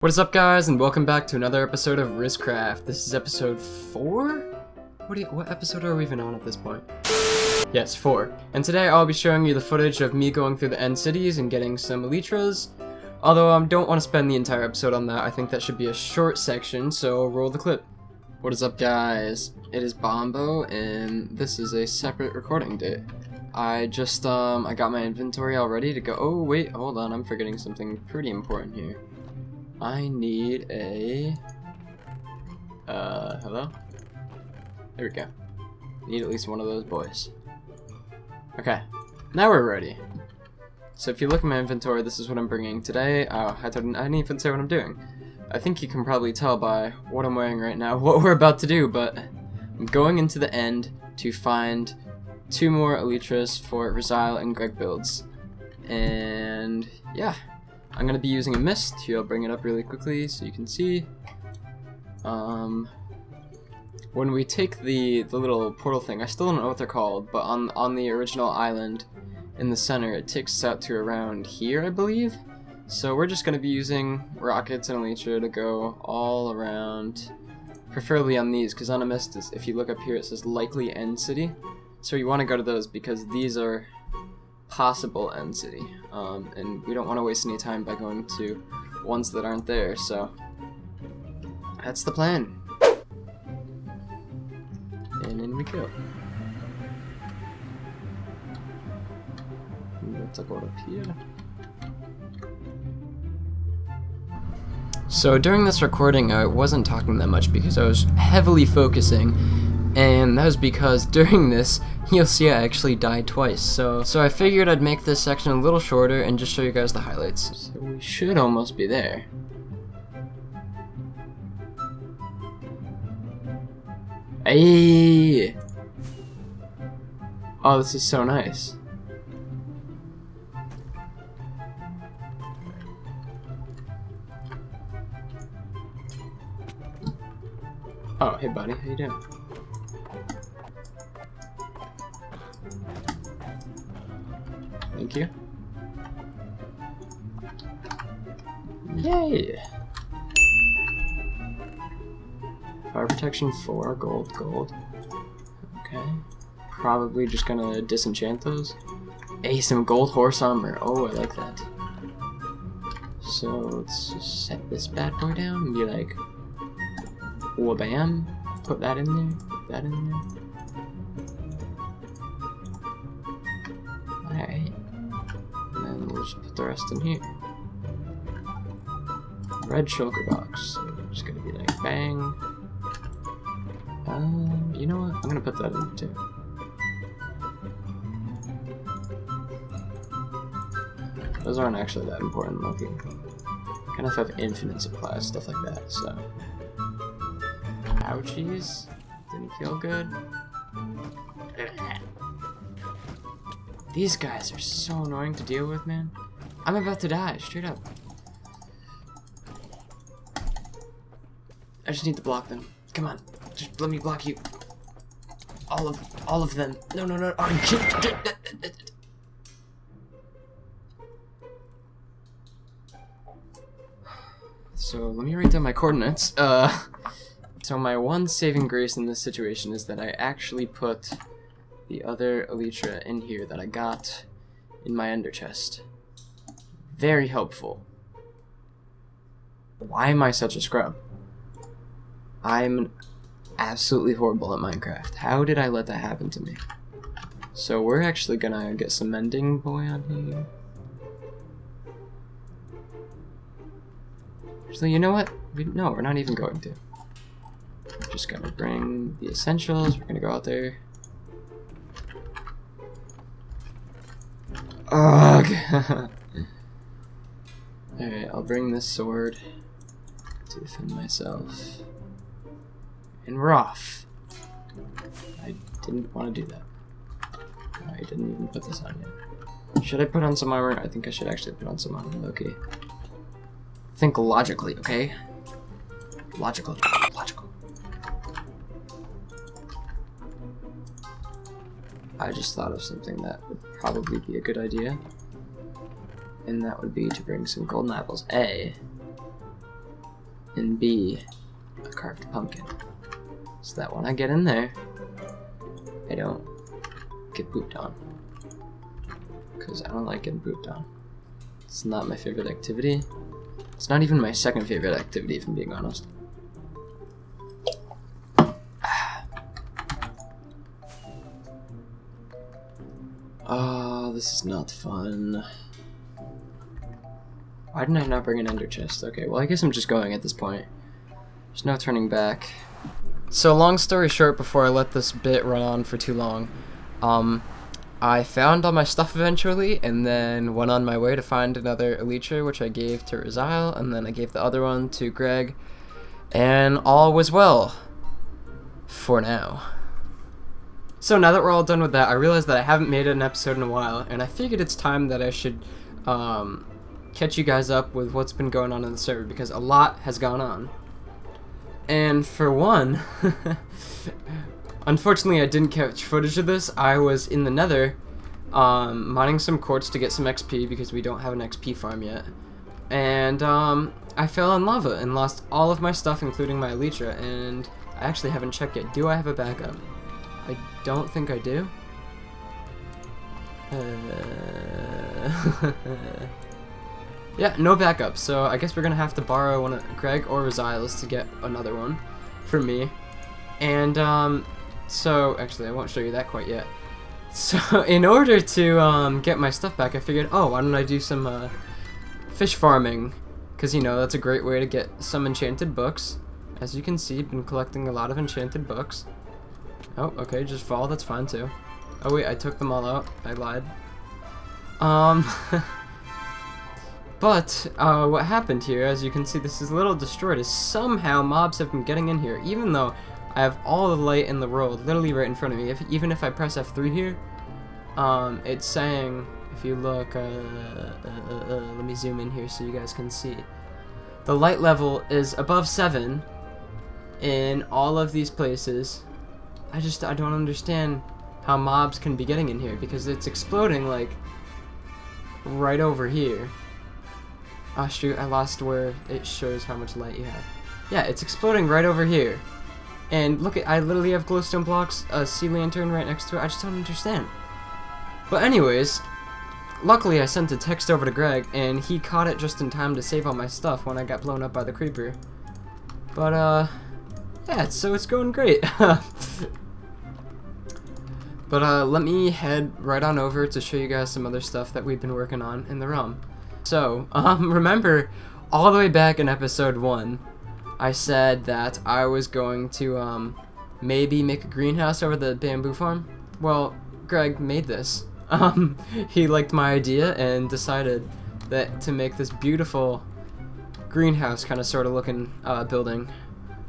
What is up, guys, and welcome back to another episode of Rizcraft. This is episode 4? What episode are we even on at this point? Yes, 4. And today I'll be showing you the footage of me going through the end cities and getting some elytras. Although I don't want to spend the entire episode on that, I think that should be a short section, so roll the clip. What is up, guys? It is Bombo, and this is a separate recording date. I got my inventory all ready to go. Oh, wait, hold on, I'm forgetting something pretty important here. I need a, hello? There we go. Need at least one of those boys. Okay, now we're ready. So if you look at my inventory, this is what I'm bringing today. Oh, I didn't even say what I'm doing. I think you can probably tell by what I'm wearing right now what we're about to do, but I'm going into the end to find 2 more elytras for Rizzial and Greg builds. And yeah. I'm going to be using a mist. Here, I'll bring it up really quickly so you can see. When we take the little portal thing, I still don't know what they're called, but on the original island in the center, it takes us out to around here, I believe. So we're just going to be using rockets and elytra to go all around, preferably on these, because on a mist, if you look up here, it says likely end city. So you want to go to those because these are possible end city, and we don't want to waste any time by going to ones that aren't there, so that's the plan. And in we go. Let's go up here. So during this recording, I wasn't talking that much because I was heavily focusing, and that was because during this, you'll see I actually died twice. So I figured I'd make this section a little shorter and just show you guys the highlights. So we should almost be there. Hey! Oh, this is so nice. Oh, hey buddy, how you doing? Thank you. Yay! Fire protection 4, gold. Okay. Probably just gonna disenchant those. Hey, some gold horse armor. Oh, I like that. So let's just set this bad boy down and be like, wha-bam. Put that in there, put that in there. Alright. And then we'll just put the rest in here. Red shulker box. So we're just gonna be like, bang. You know what? I'm gonna put that in too. Those aren't actually that important looking. Kind of have infinite supplies, stuff like that, so. Ouchies. Didn't feel good. These guys are so annoying to deal with, man. I'm about to die, straight up. I just need to block them. Come on, just let me block you. All of them. No. Oh, so let me write down my coordinates. So my one saving grace in this situation is that I actually put the other elytra in here that I got in my ender chest. Very helpful. Why am I such a scrub? I'm absolutely horrible at Minecraft. How did I let that happen to me? So we're actually gonna get some mending boy on here. Actually, you know what? No, we're not even going to. We're just gonna bring the essentials. We're gonna go out there. Ugh. Alright, I'll bring this sword to defend myself. And we're off. I didn't want to do that. I didn't even put this on yet. Should I put on some armor? I think I should actually put on some armor. Okay. Think logically, okay? Logical. I just thought of something that would probably be a good idea. And that would be to bring some golden apples. and B, a carved pumpkin. So that when I get in there, I don't get pooped on. Because I don't like getting pooped on. It's not my favorite activity. It's not even my second favorite activity, if I'm being honest. Oh, this is not fun. Why didn't I not bring an ender chest? Okay, well I guess I'm just going at this point. There's no turning back. So long story short, before I let this bit run on for too long, I found all my stuff eventually, and then went on my way to find another elytra, which I gave to Rizzial, and then I gave the other one to Greg, and all was well. For now. So now that we're all done with that, I realized that I haven't made an episode in a while, and I figured it's time that I should catch you guys up with what's been going on in the server, because a lot has gone on. And for one, unfortunately I didn't catch footage of this. I was in the nether mining some quartz to get some XP, because we don't have an XP farm yet. And I fell in lava and lost all of my stuff, including my elytra, and I actually haven't checked yet. Do I have a backup? I don't think I do. Yeah, no backup, so I guess we're gonna have to borrow one of Greg or Rizzial's to get another one for me. And so actually I won't show you that quite yet. So in order to get my stuff back, I figured, oh, why don't I do some fish farming, because you know that's a great way to get some enchanted books. As you can see, I've been collecting a lot of enchanted books. Oh, okay, just fall, that's fine too. Oh wait, I took them all out, I lied. But what happened here, as you can see, this is a little destroyed, is somehow mobs have been getting in here, even though I have all the light in the world literally right in front of me. Even if I press F3 here, it's saying, if you look, let me zoom in here so you guys can see. The light level is above 7 in all of these places. I don't understand how mobs can be getting in here, because it's exploding like right over here. Oh shoot, I lost where it shows how much light you have. Yeah, it's exploding right over here. And look, I literally have glowstone blocks, a sea lantern right next to it. I just don't understand. But anyways, luckily I sent a text over to Greg, and he caught it just in time to save all my stuff when I got blown up by the creeper. But yeah, so it's going great. But let me head right on over to show you guys some other stuff that we've been working on in the realm. So, remember, all the way back in episode 1, I said that I was going to, maybe make a greenhouse over the bamboo farm? Well, Greg made this. He liked my idea and decided that to make this beautiful greenhouse kind of sort of looking, building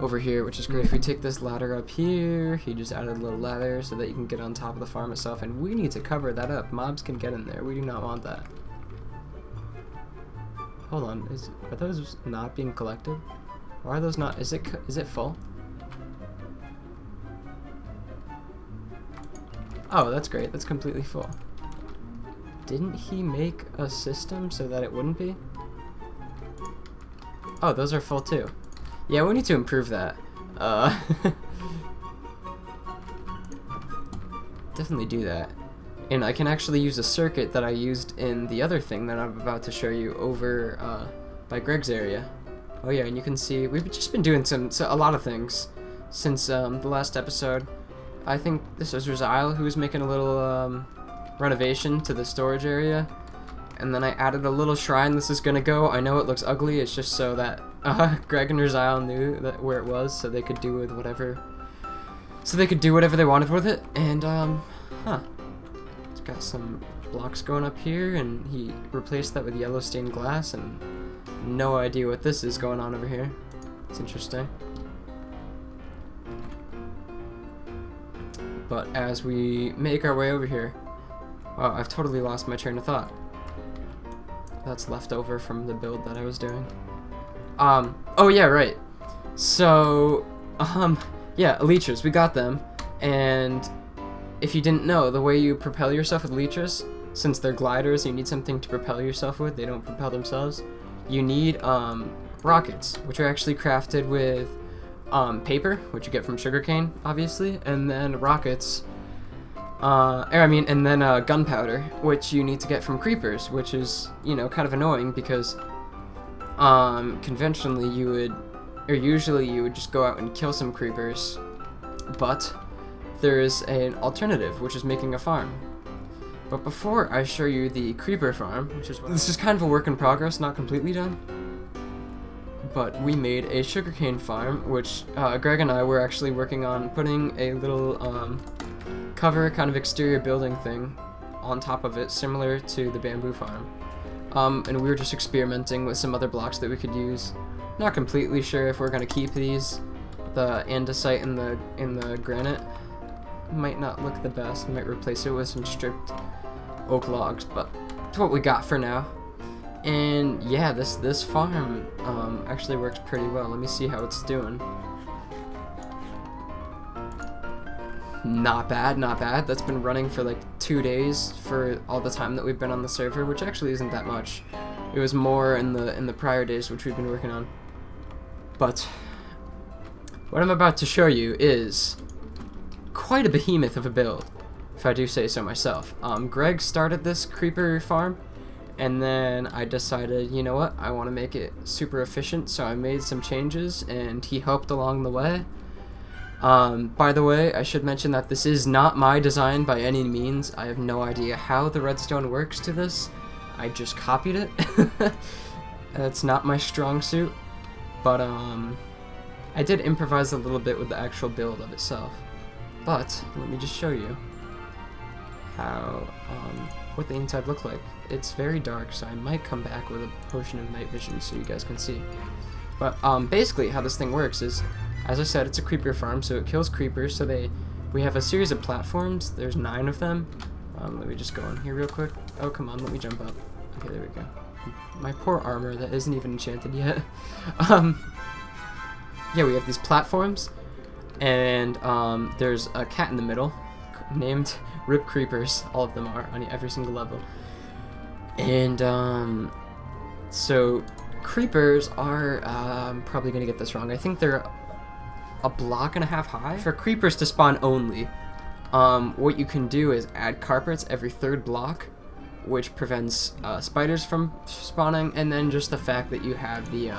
over here, which is great. If we take this ladder up here, he just added a little ladder so that you can get on top of the farm itself, and we need to cover that up. Mobs can get in there. We do not want that. Hold on, are those not being collected? Why are those not? Is it full? Oh, that's great. That's completely full. Didn't he make a system so that it wouldn't be? Oh, those are full too. Yeah, we need to improve that. Definitely do that. And I can actually use a circuit that I used in the other thing that I'm about to show you over by Greg's area. Oh yeah, and you can see we've just been doing a lot of things since the last episode. I think this was Rizzial who was making a little renovation to the storage area. And then I added a little shrine. This is gonna go. I know it looks ugly. It's just so that Greg and Rizzial knew that where it was, so they could do with whatever. So they could do whatever they wanted with it. And it's got some blocks going up here, and he replaced that with yellow stained glass. And no idea what this is going on over here. It's interesting. But as we make our way over here, wow, I've totally lost my train of thought. That's left over from the build that I was doing. Oh yeah, right. So, yeah, elytras, we got them. And if you didn't know, the way you propel yourself with elytras, since they're gliders, you need something to propel yourself with, they don't propel themselves. You need, rockets, which are actually crafted with paper, which you get from sugarcane, obviously, and then rockets, and then gunpowder, which you need to get from creepers, which is, you know, kind of annoying because conventionally usually you would just go out and kill some creepers, but there is an alternative, which is making a farm. But before I show you the creeper farm, this is kind of a work in progress, not completely done, but we made a sugarcane farm, which Greg and I were actually working on putting a little cover kind of exterior building thing on top of it, similar to the bamboo farm. And we were just experimenting with some other blocks that we could use. Not completely sure if we're gonna keep these. The andesite and the granite might not look the best. We might replace it with some stripped oak logs, but it's what we got for now. And yeah, this farm actually works pretty well. Let me see how it's doing. Not bad, not bad. That's been running for like 2 days for all the time that we've been on the server, which actually isn't that much. It was more in the prior days, which we've been working on. But what I'm about to show you is quite a behemoth of a build, if I do say so myself. Greg started this creeper farm, and then I decided, you know what, I want to make it super efficient, so I made some changes, and he helped along the way. By the way, I should mention that this is not my design by any means. I have no idea how the redstone works to this. I just copied it. It's not my strong suit, but I did improvise a little bit with the actual build of itself. But let me just show you how what the inside looked like. It's very dark, so I might come back with a potion of night vision so you guys can see. But basically how this thing works is, as I said, it's a creeper farm, so it kills creepers. So we have a series of platforms. There's 9 of them. Let me just go in here real quick. Oh, come on, let me jump up. Okay, there we go. My poor armor that isn't even enchanted yet. Yeah, we have these platforms, and there's a cat in the middle named Rip Creepers. All of them are on every single level. And so creepers are probably gonna get this wrong. I think they're a block and a half high. For creepers to spawn only, what you can do is add carpets every 3rd block, which prevents spiders from spawning, and then just the fact that you have the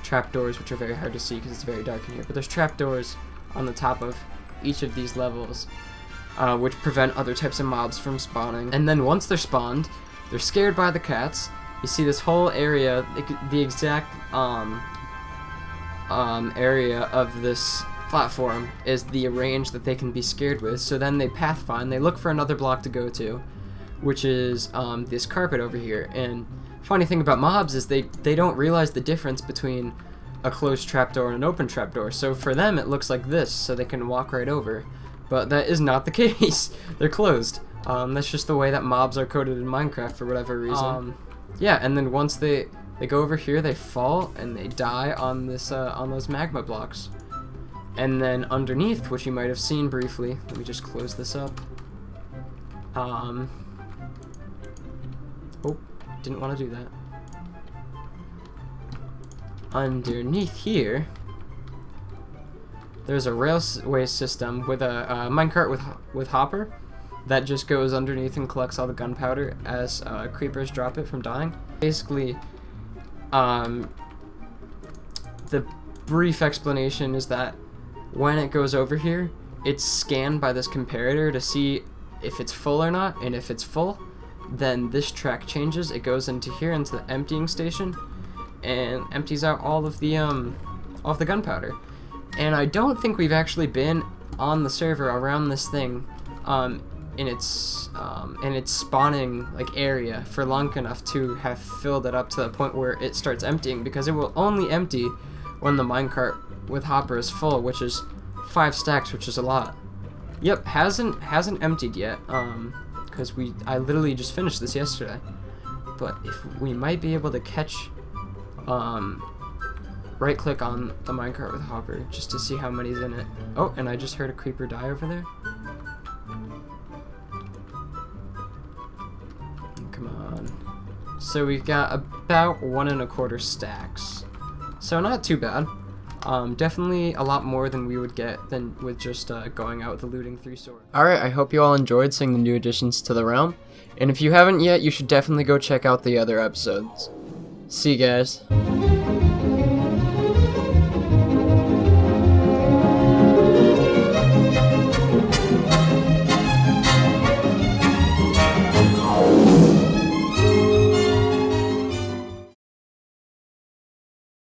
trapdoors, which are very hard to see because it's very dark in here, but there's trapdoors on the top of each of these levels, which prevent other types of mobs from spawning. And then once they're spawned, they're scared by the cats. You see this whole area, the exact area of this platform is the range that they can be scared with. So then they path find, they look for another block to go to, which is this carpet over here. And funny thing about mobs is they don't realize the difference between a closed trapdoor and an open trapdoor. So for them it looks like this, so they can walk right over. But that is not the case. They're closed. That's just the way that mobs are coded in Minecraft for whatever reason. Yeah, and then once they go over here, they fall and they die on this on those magma blocks. And then underneath, which you might have seen briefly, let me just close this up. Oh, didn't want to do that. Underneath here, there's a railway system with a minecart with hopper that just goes underneath and collects all the gunpowder as creepers drop it from dying. Basically, the brief explanation is that when it goes over here, it's scanned by this comparator to see if it's full or not, and if it's full, then this track changes. It goes into here, into the emptying station, and empties out all of the gunpowder. And I don't think we've actually been on the server around this thing in its spawning like area for long enough to have filled it up to the point where it starts emptying, because it will only empty when the minecart with hopper is full, which is 5 stacks, which is a lot. Yep, hasn't emptied yet, because I literally just finished this yesterday. But if we might be able to catch, right click on the minecart with hopper just to see how many's in it. Oh, and I just heard a creeper die over there. Come on. So we've got about 1 1/4 stacks. So not too bad. Definitely a lot more than we would get than with just going out with the looting 3 swords. Alright, I hope you all enjoyed seeing the new additions to the realm, and if you haven't yet, you should definitely go check out the other episodes. See you guys.